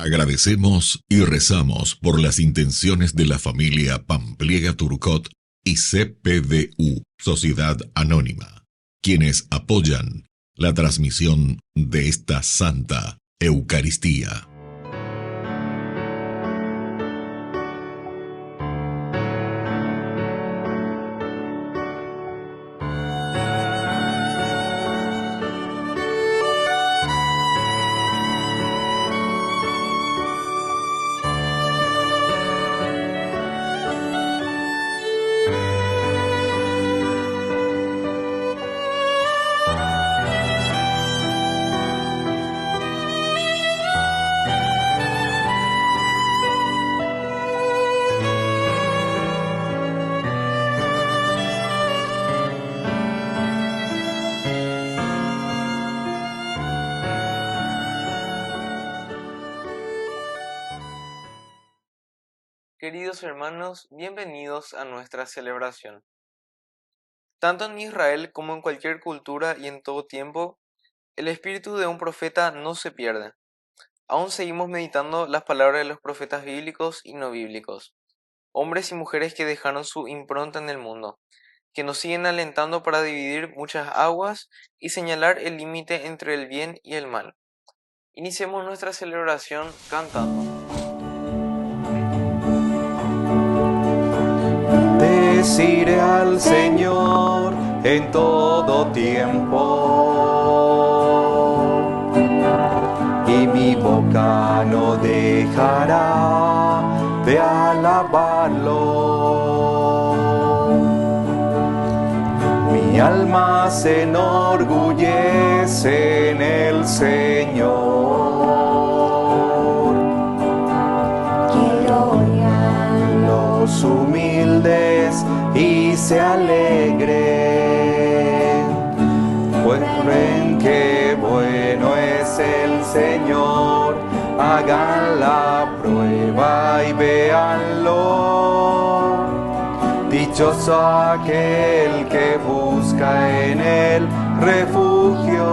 Agradecemos y rezamos por las intenciones de la familia Pampliega Turcot y CPDU, Sociedad Anónima, quienes apoyan la transmisión de esta Santa Eucaristía. Queridos hermanos, bienvenidos a nuestra celebración. Tanto en Israel como en cualquier cultura y en todo tiempo, el espíritu de un profeta no se pierde. Aún seguimos meditando las palabras de los profetas bíblicos y no bíblicos, hombres y mujeres que dejaron su impronta en el mundo, que nos siguen alentando para dividir muchas aguas y señalar el límite entre el bien y el mal. Iniciemos nuestra celebración cantando. Bendeciré al Señor en todo tiempo, y mi boca no dejará de alabarlo. Mi alma se enorgullece en el Señor. Los humildes y se alegren, pues ven que bueno es el Señor. Hagan la prueba y véanlo. Dichoso aquel que busca en él refugio.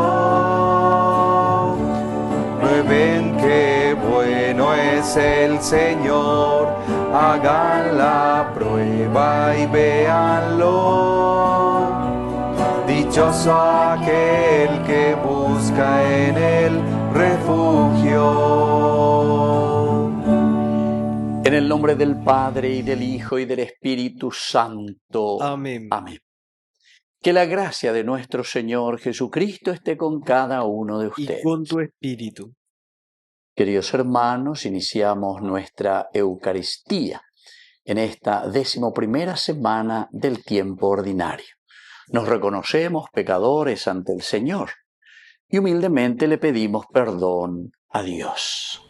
Prueben que bueno es el Señor. Hagan la prueba y véanlo. Dichoso aquel que busca en él refugio. En el nombre del Padre, y del Hijo, y del Espíritu Santo. Amén. Amén. Que la gracia de nuestro Señor Jesucristo esté con cada uno de Y ustedes. con tu espíritu. Queridos hermanos, iniciamos nuestra Eucaristía en esta 11ª semana del tiempo ordinario. Nos reconocemos pecadores ante el Señor y humildemente le pedimos perdón a Dios.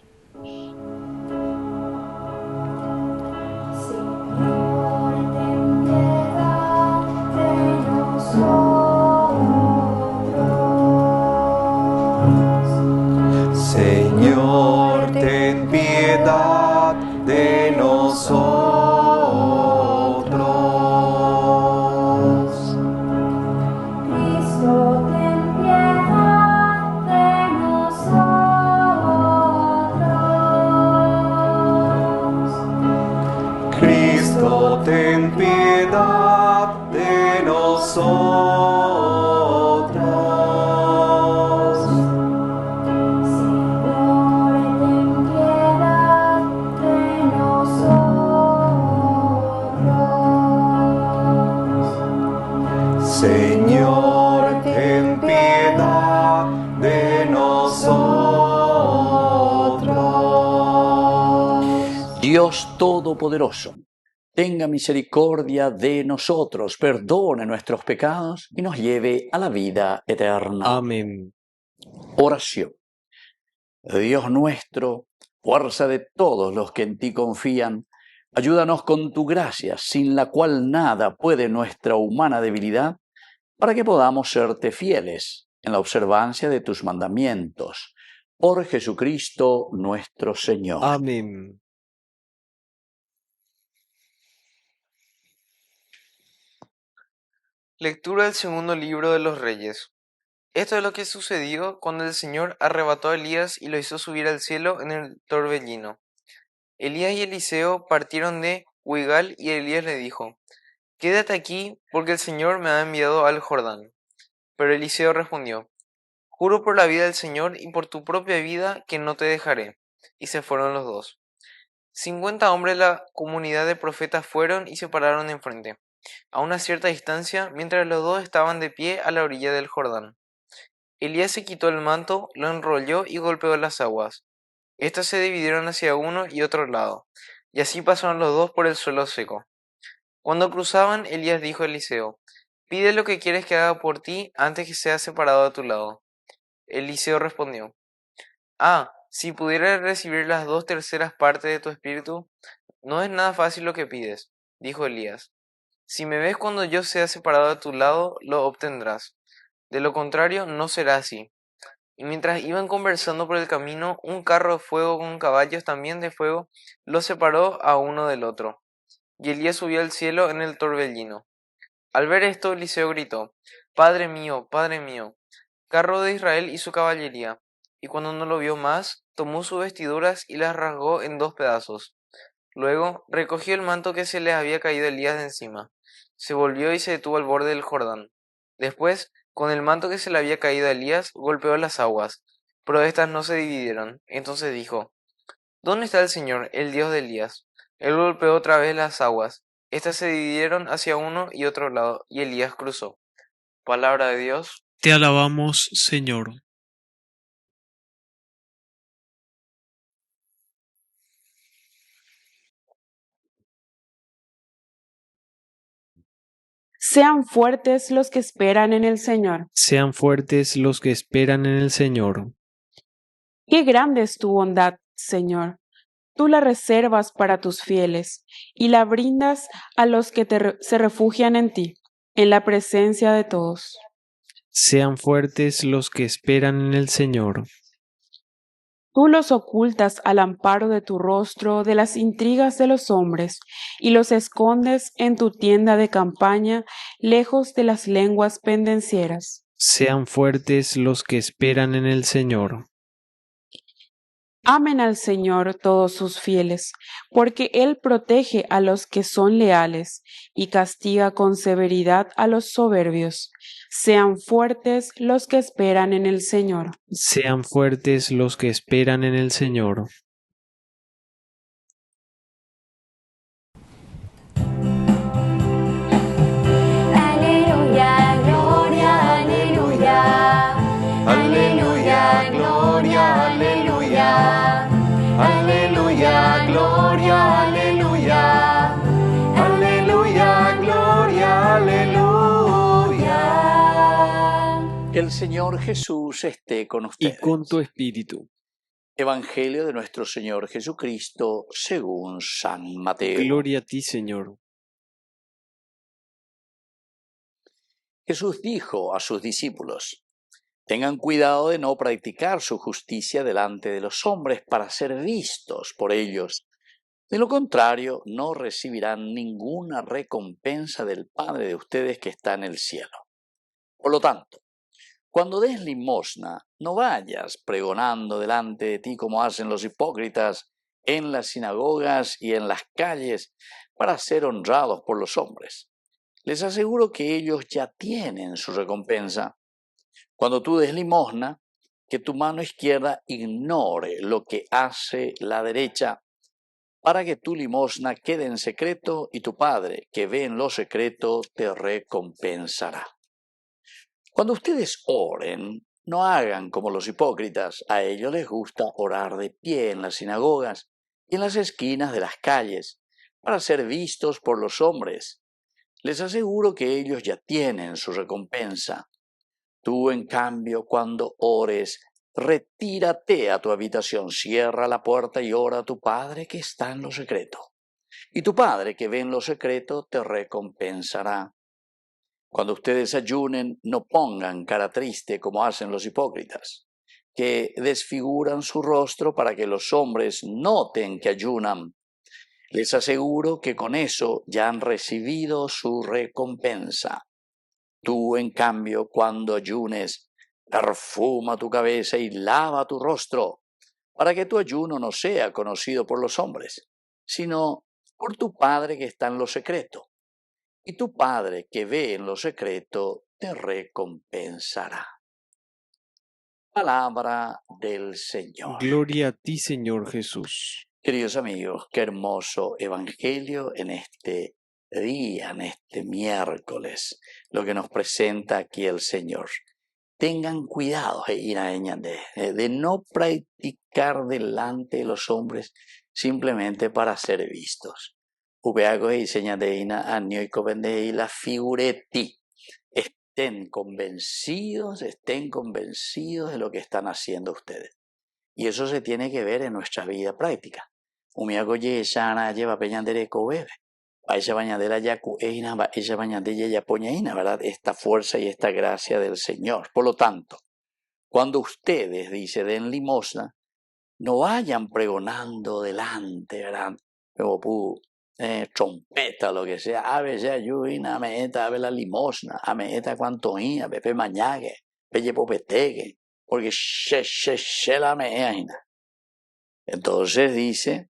Señor, ten piedad de nosotros. Cristo, ten piedad de nosotros. Cristo, ten piedad de nosotros. Señor, ten piedad de nosotros. Señor, ten piedad de nosotros. Dios Todopoderoso, tenga misericordia de nosotros, perdone nuestros pecados y nos lleve a la vida eterna. Amén. Oración. Dios nuestro, fuerza de todos los que en ti confían, ayúdanos con tu gracia, sin la cual nada puede nuestra humana debilidad, para que podamos serte fieles en la observancia de tus mandamientos. Por Jesucristo nuestro Señor. Amén. Lectura del segundo libro de los Reyes. Esto es lo que sucedió cuando el Señor arrebató a Elías y lo hizo subir al cielo en el torbellino. Elías y Eliseo partieron de Gilgal y Elías le dijo: Quédate aquí, porque el Señor me ha enviado al Jordán. Pero Eliseo respondió: Juro por la vida del Señor y por tu propia vida que no te dejaré. Y se fueron los dos. 50 hombres de la comunidad de profetas fueron y se pararon enfrente, a una cierta distancia, mientras los dos estaban de pie a la orilla del Jordán. Elías se quitó el manto, lo enrolló y golpeó las aguas. Estas se dividieron hacia uno y otro lado, y así pasaron los dos por el suelo seco. Cuando cruzaban, Elías dijo a Eliseo: Pide lo que quieres que haga por ti antes que sea separado a tu lado. Eliseo respondió: Si pudiera recibir las 2/3 partes de tu espíritu. No es nada fácil lo que pides, dijo Elías. Si me ves cuando yo sea separado de tu lado, lo obtendrás. De lo contrario, no será así. Y mientras iban conversando por el camino, un carro de fuego con caballos también de fuego los separó a uno del otro. Y Elías subió al cielo en el torbellino. Al ver esto, Eliseo gritó: Padre mío, carro de Israel y su caballería. Y cuando no lo vio más, tomó sus vestiduras y las rasgó en 2 pedazos. Luego recogió el manto que se le había caído a Elías de encima. Se volvió y se detuvo al borde del Jordán. Después, con el manto que se le había caído a Elías, golpeó las aguas, pero éstas no se dividieron. Entonces dijo: ¿Dónde está el Señor, el Dios de Elías? Él golpeó otra vez las aguas. Estas se dividieron hacia uno y otro lado, y Elías cruzó. Palabra de Dios. Te alabamos, Señor. Sean fuertes los que esperan en el Señor. Sean fuertes los que esperan en el Señor. Qué grande es tu bondad, Señor. Tú la reservas para tus fieles y la brindas a los que se refugian en ti, en la presencia de todos. Sean fuertes los que esperan en el Señor. Tú los ocultas al amparo de tu rostro de las intrigas de los hombres y los escondes en tu tienda de campaña, lejos de las lenguas pendencieras. Sean fuertes los que esperan en el Señor. Amen al Señor todos sus fieles, porque Él protege a los que son leales y castiga con severidad a los soberbios. Sean fuertes los que esperan en el Señor. Sean fuertes los que esperan en el Señor. Aleluya, gloria, aleluya. Aleluya, gloria, aleluya. Aleluya, gloria, aleluya. Aleluya, gloria, aleluya. El Señor Jesús esté con Y ustedes. con tu espíritu. Evangelio de nuestro Señor Jesucristo según San Mateo. Gloria a ti, Señor. Jesús dijo a sus discípulos: Tengan cuidado de no practicar su justicia delante de los hombres para ser vistos por ellos. De lo contrario, no recibirán ninguna recompensa del Padre de ustedes que está en el cielo. Por lo tanto, cuando des limosna, no vayas pregonando delante de ti como hacen los hipócritas en las sinagogas y en las calles para ser honrados por los hombres. Les aseguro que ellos ya tienen su recompensa. Cuando tú des limosna, que tu mano izquierda ignore lo que hace la derecha, para que tu limosna quede en secreto y tu Padre, que ve en lo secreto, te recompensará. Cuando ustedes oren, no hagan como los hipócritas. A ellos les gusta orar de pie en las sinagogas y en las esquinas de las calles, para ser vistos por los hombres. Les aseguro que ellos ya tienen su recompensa. Tú, en cambio, cuando ores, retírate a tu habitación, cierra la puerta y ora a tu Padre que está en lo secreto. Y tu Padre que ve en lo secreto te recompensará. Cuando ustedes ayunen, no pongan cara triste como hacen los hipócritas, que desfiguran su rostro para que los hombres noten que ayunan. Les aseguro que con eso ya han recibido su recompensa. Tú, en cambio, cuando ayunes, Perfuma tu cabeza y lava tu rostro, para que tu ayuno no sea conocido por los hombres, sino por tu Padre que está en lo secreto. Y tu Padre que ve en lo secreto te recompensará. Palabra del Señor. Gloria a ti, Señor Jesús. Queridos amigos, qué hermoso evangelio en este día, en este miércoles, lo que nos presenta aquí el Señor. Tengan cuidado de no practicar delante de los hombres simplemente para ser vistos. La figuretti. Estén convencidos de lo que están haciendo ustedes. Y eso se tiene que ver en nuestra vida práctica. ¿Verdad? Esta fuerza y esta gracia del Señor. Por lo tanto, cuando ustedes, dice, den limosna, no vayan pregonando delante, ¿verdad? Trompeta, lo que sea, a veces ayuda, me eta, a la limosna, a me eta cuanto ina, pepe mañague, pelle popetegue, porque she la me. Entonces dice,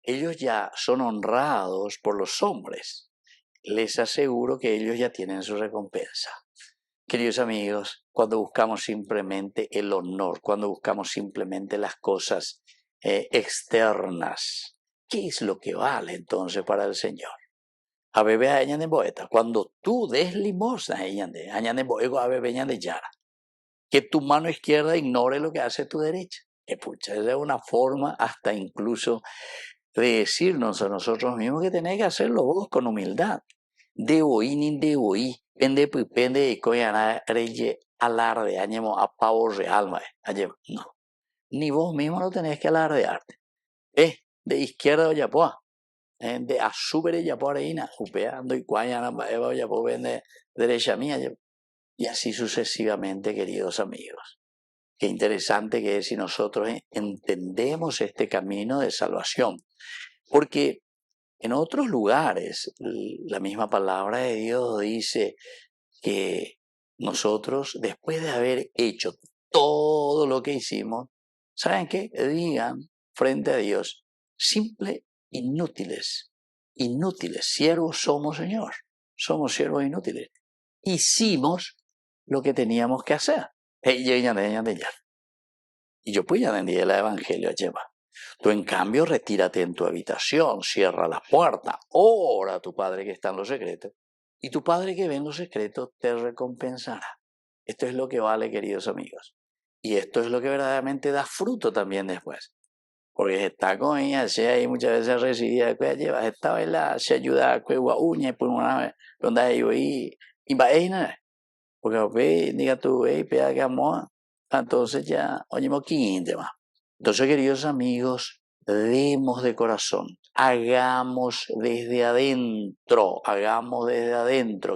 ellos ya son honrados por los hombres. Les aseguro que ellos ya tienen su recompensa. Queridos amigos, cuando buscamos simplemente el honor, cuando buscamos simplemente las cosas externas, ¿qué es lo que vale entonces para el Señor? Cuando tú des limosna, que tu mano izquierda ignore lo que hace tu derecha. Esa es una forma hasta incluso de decirnos a nosotros mismos que tenés que hacerlo vos con humildad. De oí, pende y coyana reye alarde, añemo a pavo real, no. Ni vos mismo no tenés que alardearte. De izquierda o yapoa, de azúcar y yapoa reina, upeando y cuayana, baeba yapoa vende derecha mía, y así sucesivamente, queridos amigos. Qué interesante que es si nosotros entendemos este camino de salvación. Porque en otros lugares, la misma palabra de Dios dice que nosotros, después de haber hecho todo lo que hicimos, ¿saben qué? Digan frente a Dios, simple, inútiles, siervos somos, Señor, somos siervos inútiles. Hicimos lo que teníamos que hacer. Y yo pues ya entendí el evangelio lleva. Tú en cambio retírate en tu habitación, cierra la puerta, ora a tu Padre que está en lo secreto, y tu Padre que ve en lo secreto te recompensará. Esto es lo que vale, queridos amigos. Y esto es lo que verdaderamente da fruto también después. Porque está con ella, se ahí muchas veces residía, lleva, estaba en la, se ayuda a cueva uña, pues una vez, donde hay ahí, y va ahí, ¿no? Porque diga tú, pega que amor, entonces ya, oye, moquín, más. Entonces, queridos amigos, demos de corazón, hagamos desde adentro,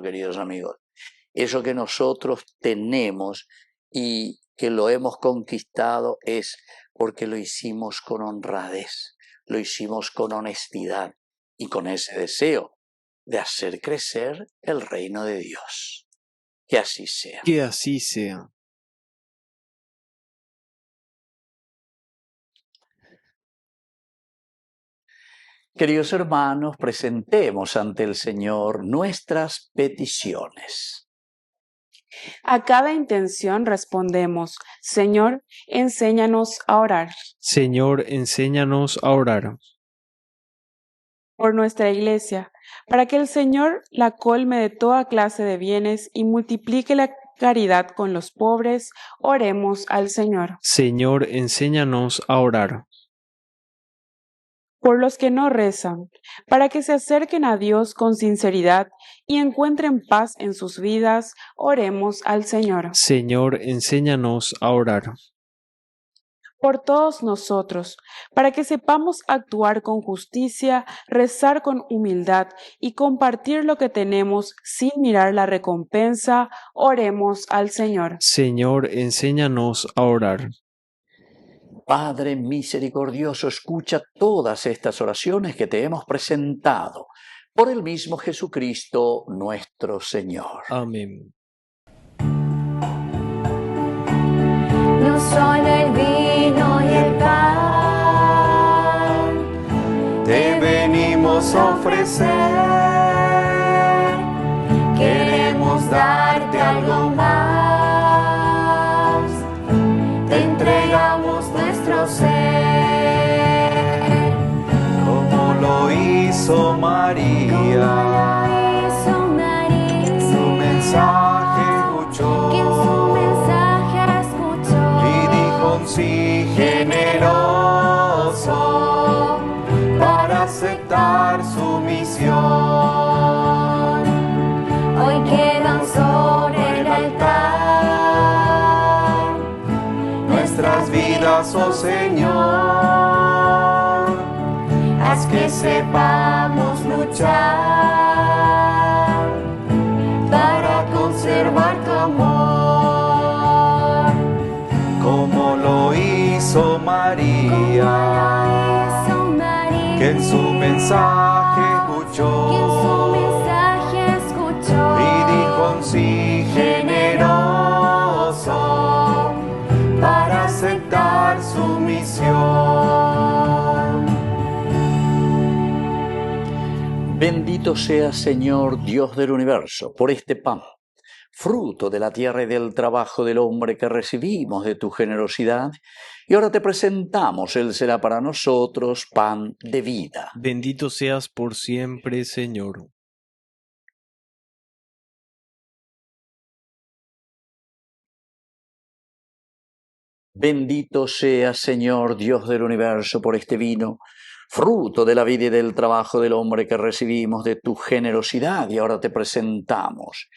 queridos amigos, eso que nosotros tenemos y que lo hemos conquistado es porque lo hicimos con honradez, lo hicimos con honestidad y con ese deseo de hacer crecer el reino de Dios. Que así sea. Que así sea. Queridos hermanos, presentemos ante el Señor nuestras peticiones. A cada intención respondemos, Señor, enséñanos a orar. Señor, enséñanos a orar. Por nuestra Iglesia, para que el Señor la colme de toda clase de bienes y multiplique la caridad con los pobres, oremos al Señor. Señor, enséñanos a orar. Por los que no rezan, para que se acerquen a Dios con sinceridad y encuentren paz en sus vidas, oremos al Señor. Señor, enséñanos a orar. Por todos nosotros, para que sepamos actuar con justicia, rezar con humildad y compartir lo que tenemos sin mirar la recompensa, oremos al Señor. Señor, enséñanos a orar. Padre misericordioso, escucha todas estas oraciones que te hemos presentado por el mismo Jesucristo nuestro Señor. Amén. no son el vino y el pan, te venimos a ofrecer. queremos darte algo más, te entregamos nuestro ser. Como lo hizo María, Como lo hizo María, su mensaje escuchó que en su mensaje escuchó y dijo un sí generoso para aceptar su misión. hoy quedan sobre el altar Nuestras vidas, oh Señor, haz que sepamos luchar para conservar tu amor, como lo hizo María, que en su mensaje escuchó y dijo un sí generoso para aceptar su misión. Bendito sea, Señor, Dios del universo, por este pan, fruto de la tierra y del trabajo del hombre que recibimos de tu generosidad, y ahora te presentamos, Él será para nosotros pan de vida. Bendito seas por siempre, Señor. Bendito sea, Señor, Dios del universo, por este vino, fruto de la vida y del trabajo del hombre que recibimos de tu generosidad, y ahora te presentamos.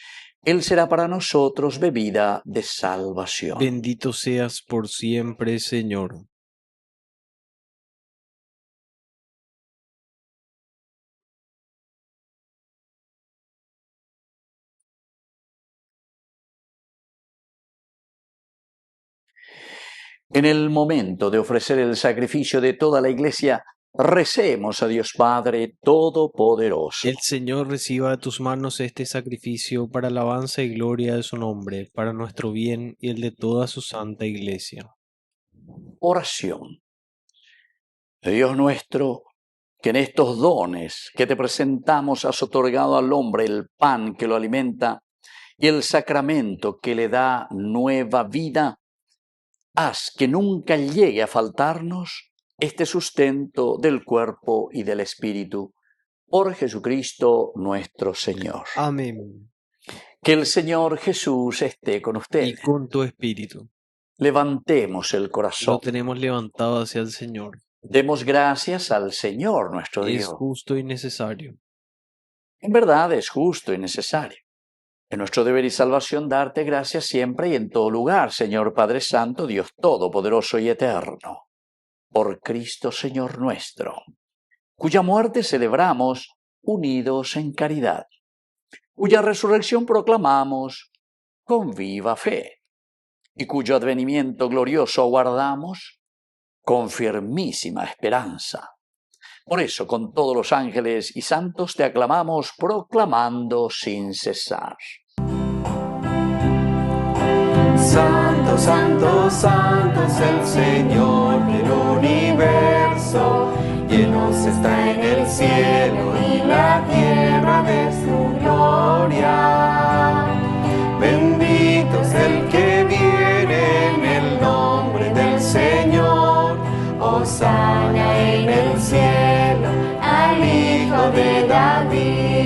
Él será para nosotros bebida de salvación. Bendito seas por siempre, Señor. En el momento de ofrecer el sacrificio de toda la Iglesia, recemos a Dios Padre Todopoderoso. El Señor reciba de tus manos este sacrificio para alabanza y gloria de su nombre, para nuestro bien y el de toda su santa Iglesia. Oración. Dios nuestro, que en estos dones que te presentamos has otorgado al hombre el pan que lo alimenta y el sacramento que le da nueva vida, haz que nunca llegue a faltarnos este sustento del cuerpo y del espíritu. Por Jesucristo nuestro Señor. Amén. Que el Señor Jesús esté con Y ustedes. con tu espíritu. Levantemos el corazón. Lo tenemos levantado hacia el Señor. Demos gracias al Señor nuestro Es Dios. justo y necesario. En verdad es justo y necesario. Es nuestro deber y salvación darte gracias siempre y en todo lugar, Señor Padre Santo, Dios Todopoderoso y Eterno. Por Cristo Señor nuestro, cuya muerte celebramos unidos en caridad, cuya resurrección proclamamos con viva fe, y cuyo advenimiento glorioso aguardamos con firmísima esperanza. Por eso, con todos los ángeles y santos te aclamamos, proclamando sin cesar. Santo, santo, santo es el Señor del universo, llenos está en el cielo y la tierra de su gloria. Bendito es el que viene en el nombre del Señor, hosana en el cielo al Hijo de David.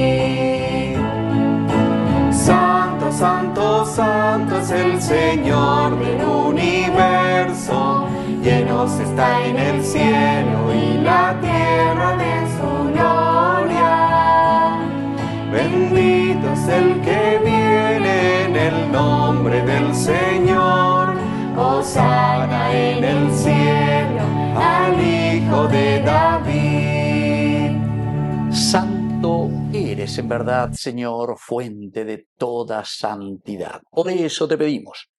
Santo, santo, santo es el Señor del universo, llenos está en el cielo y la tierra de su gloria. Bendito es el que viene en el nombre del Señor, hosana en el cielo al Hijo de David. Santo eres en verdad, Señor, fuente de toda santidad. Por eso te pedimos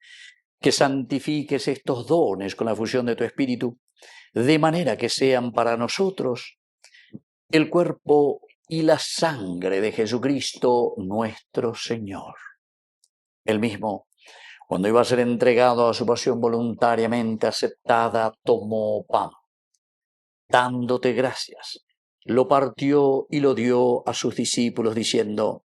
que santifiques estos dones con la fusión de tu Espíritu, de manera que sean para nosotros el cuerpo y la sangre de Jesucristo nuestro Señor. Él mismo, Cuando iba a ser entregado a su pasión voluntariamente aceptada, tomó pan. Dándote gracias, lo partió y lo dio a sus discípulos diciendo: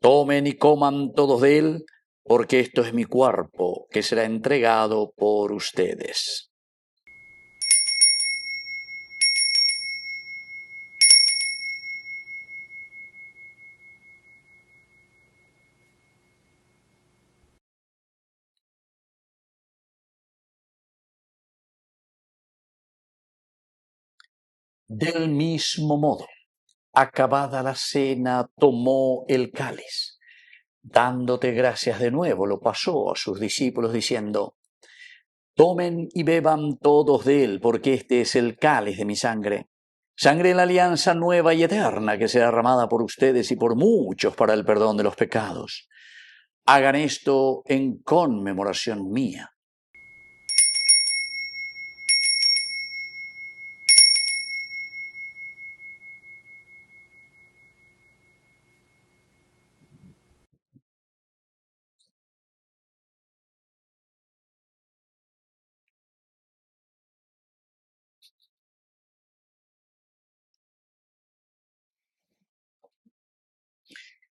tomen y coman todos de él, porque esto es mi cuerpo, que será entregado por ustedes. Del mismo modo, acabada la cena, tomó el cáliz. Dándote gracias de nuevo, lo pasó a sus discípulos diciendo: tomen y beban todos de él, porque este es el cáliz de mi sangre, sangre de la alianza nueva y eterna, que será derramada por ustedes y por muchos para el perdón de los pecados. Hagan esto en conmemoración mía.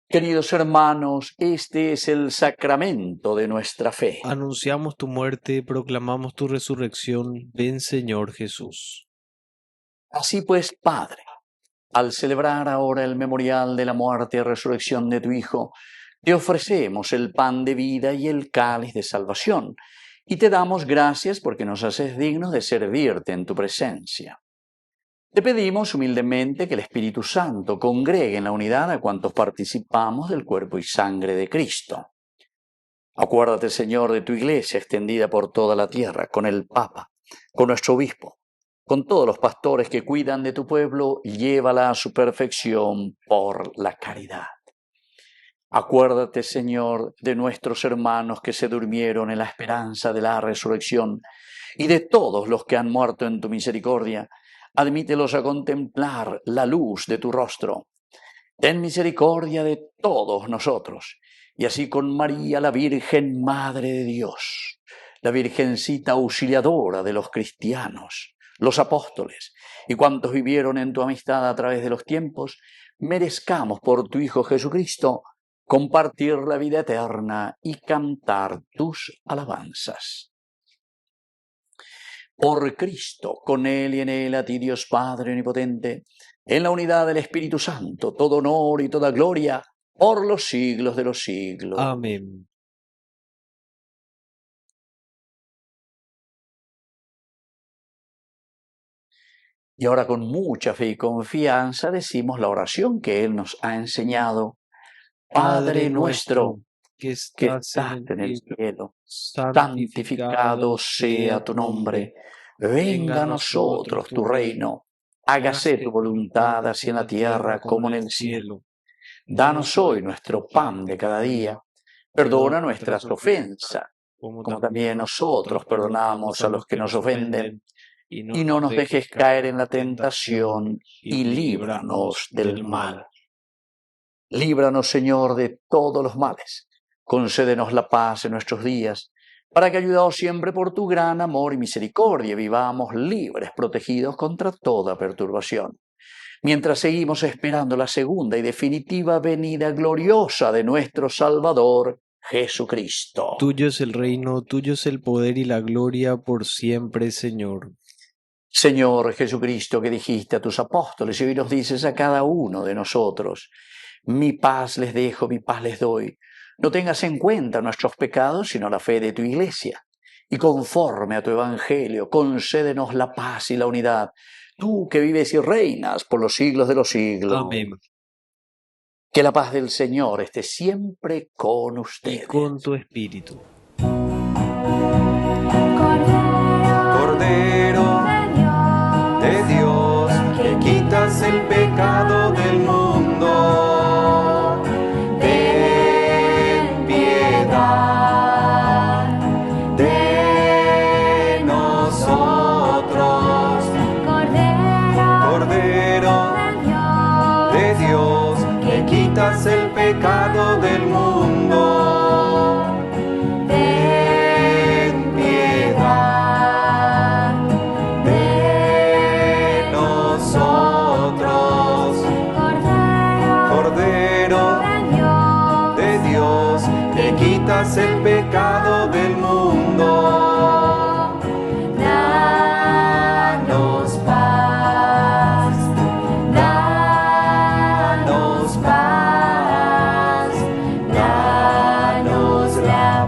Queridos hermanos, este es el sacramento de nuestra fe. Anunciamos tu muerte, proclamamos tu resurrección. Ven, Señor Jesús. Así pues, Padre, al celebrar ahora el memorial de la muerte y resurrección de tu Hijo, te ofrecemos el pan de vida y el cáliz de salvación, y te damos gracias porque nos haces dignos de servirte en tu presencia. Te pedimos humildemente que el Espíritu Santo congregue en la unidad a cuantos participamos del cuerpo y sangre de Cristo. Acuérdate, Señor, de tu Iglesia extendida por toda la tierra, con el Papa, con nuestro obispo, con todos los pastores que cuidan de tu pueblo, llévala a su perfección por la caridad. Acuérdate, Señor, de nuestros hermanos que se durmieron en la esperanza de la resurrección y de todos los que han muerto en tu misericordia. Admítelos a contemplar la luz de tu rostro. Ten misericordia de todos nosotros, y así con María, la Virgen Madre de Dios, la Virgencita auxiliadora de los cristianos, los apóstoles y cuantos vivieron en tu amistad a través de los tiempos, merezcamos por tu Hijo Jesucristo compartir la vida eterna y cantar tus alabanzas. Por Cristo, con Él y en Él, a ti Dios Padre Omnipotente, en la unidad del Espíritu Santo, todo honor y toda gloria, por los siglos de los siglos. Amén. Y ahora con mucha fe y confianza decimos la oración que Él nos ha enseñado. Padre nuestro, que estás en el cielo, santificado sea tu nombre. Venga a nosotros tu reino. Hágase tu voluntad así en la tierra como en el cielo. Danos hoy nuestro pan de cada día. Perdona nuestras ofensas, como también nosotros perdonamos a los que nos ofenden. Y no nos dejes caer en la tentación, y líbranos del mal. Líbranos, Señor, de todos los males. Concédenos la paz en nuestros días, para que, ayudados siempre por tu gran amor y misericordia, vivamos libres, protegidos contra toda perturbación, mientras seguimos esperando la segunda y definitiva venida gloriosa de nuestro Salvador, Jesucristo. Tuyo es el reino, tuyo es el poder y la gloria por siempre, Señor. Señor Jesucristo, que dijiste a tus apóstoles y hoy nos dices a cada uno de nosotros: mi paz les dejo, mi paz les doy. No tengas en cuenta nuestros pecados, sino la fe de tu Iglesia. Y conforme a tu Evangelio, concédenos la paz y la unidad. Tú que vives y reinas por los siglos de los siglos. Amén. Que la paz del Señor esté siempre con ustedes. Y con tu espíritu. Cordero de Dios, que quitas el pecado del mundo, ten piedad de nosotros. Cordero de Dios, que quitas el pecado del mundo, ten quitas el pecado del mundo. Danos paz, danos paz, danos la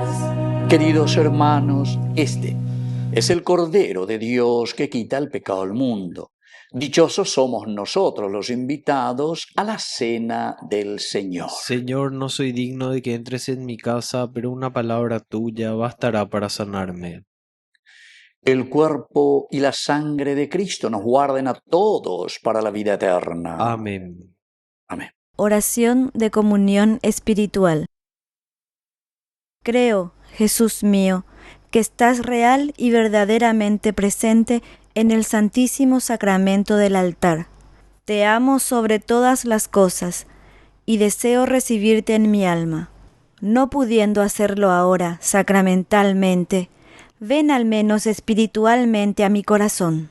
paz. Queridos hermanos, este es el Cordero de Dios que quita el pecado del mundo. Dichosos somos nosotros los invitados a la cena del Señor. Señor, no soy digno de que entres en mi casa, pero una palabra tuya bastará para sanarme. El cuerpo y la sangre de Cristo nos guarden a todos para la vida eterna. Amén. Amén. Oración de comunión espiritual. Creo, Jesús mío, que estás real y verdaderamente presente en el Santísimo Sacramento del altar. Te amo sobre todas las cosas y deseo recibirte en mi alma. No pudiendo hacerlo ahora sacramentalmente, ven al menos espiritualmente a mi corazón.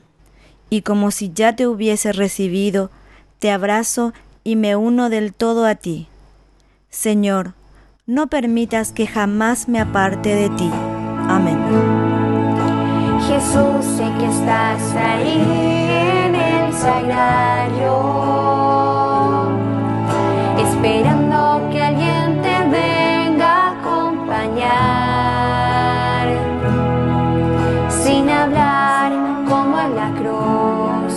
Y como si ya te hubiese recibido, te abrazo y me uno del todo a ti. Señor, no permitas que jamás me aparte de ti. Amén. Jesús, sé que estás ahí en el sagrario, esperando que alguien te venga a acompañar, sin hablar como en la cruz,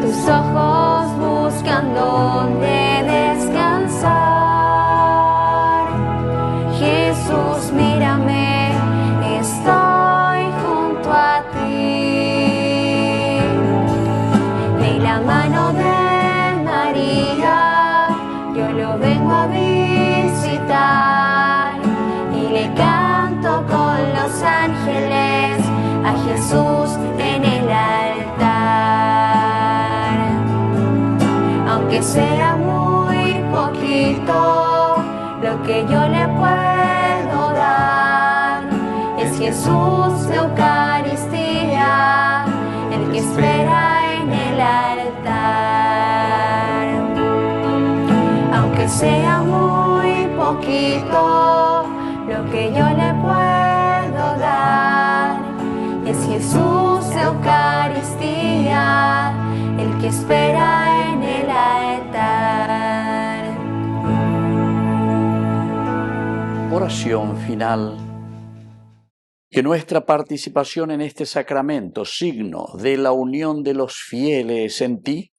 tus ojos buscan donde descansar. Jesús, mírame, estoy junto a ti. De la mano de María, yo lo vengo a visitar y le canto con los ángeles a Jesús en el altar. Aunque sea muy poquito lo que yo le puedo dar, es Jesús de Eucaristía, el que espera en el altar. Aunque sea muy poquito lo que yo le puedo dar, es Jesús de Eucaristía, el que espera en el altar. Oración final. Que nuestra participación en este sacramento, signo de la unión de los fieles en ti,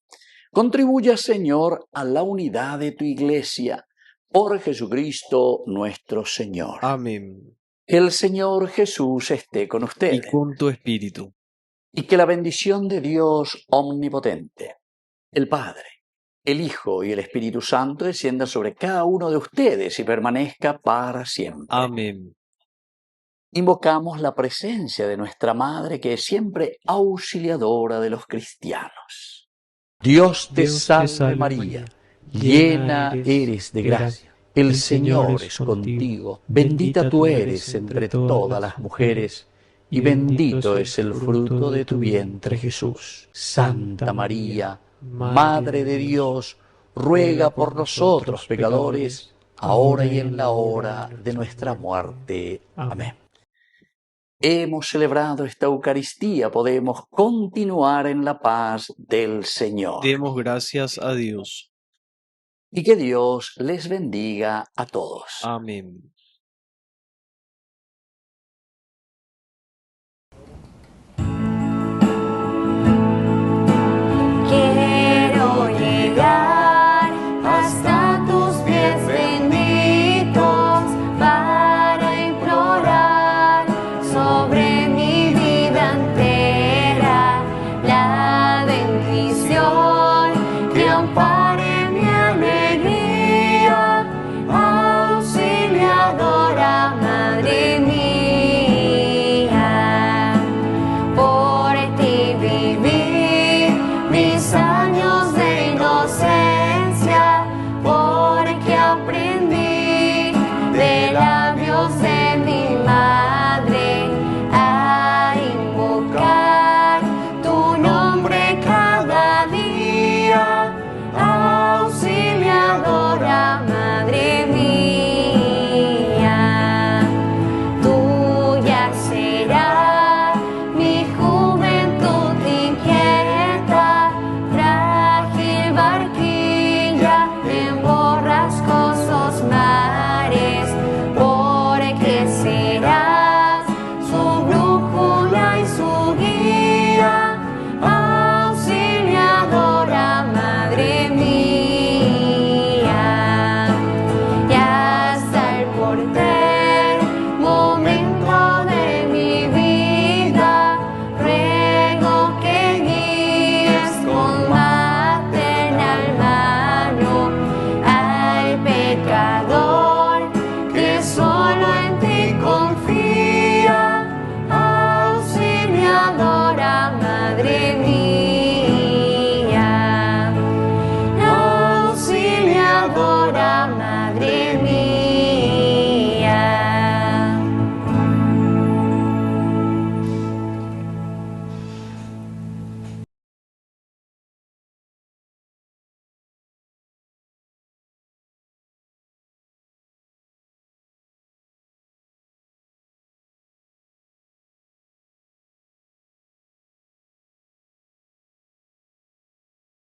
contribuya, Señor, a la unidad de tu Iglesia, por Jesucristo nuestro Señor. Amén. Que el Señor Jesús esté con Y ustedes. con tu espíritu. Y que la bendición de Dios omnipotente, el Padre, el Hijo y el Espíritu Santo descienda sobre cada uno de ustedes y permanezca para siempre. Amén. Invocamos la presencia de nuestra Madre, que es siempre auxiliadora de los cristianos. Dios te salve María, llena eres de gracia. El Señor es contigo. Bendita tú eres entre todas las mujeres, y bendito es el fruto de tu vientre, Jesús. Santa María, Madre de Dios, ruega por nosotros pecadores, ahora y en la hora de nuestra muerte. Amén. Hemos celebrado esta Eucaristía, podemos continuar en la paz del Señor. Demos gracias a Dios. Y que Dios les bendiga a todos. Amén.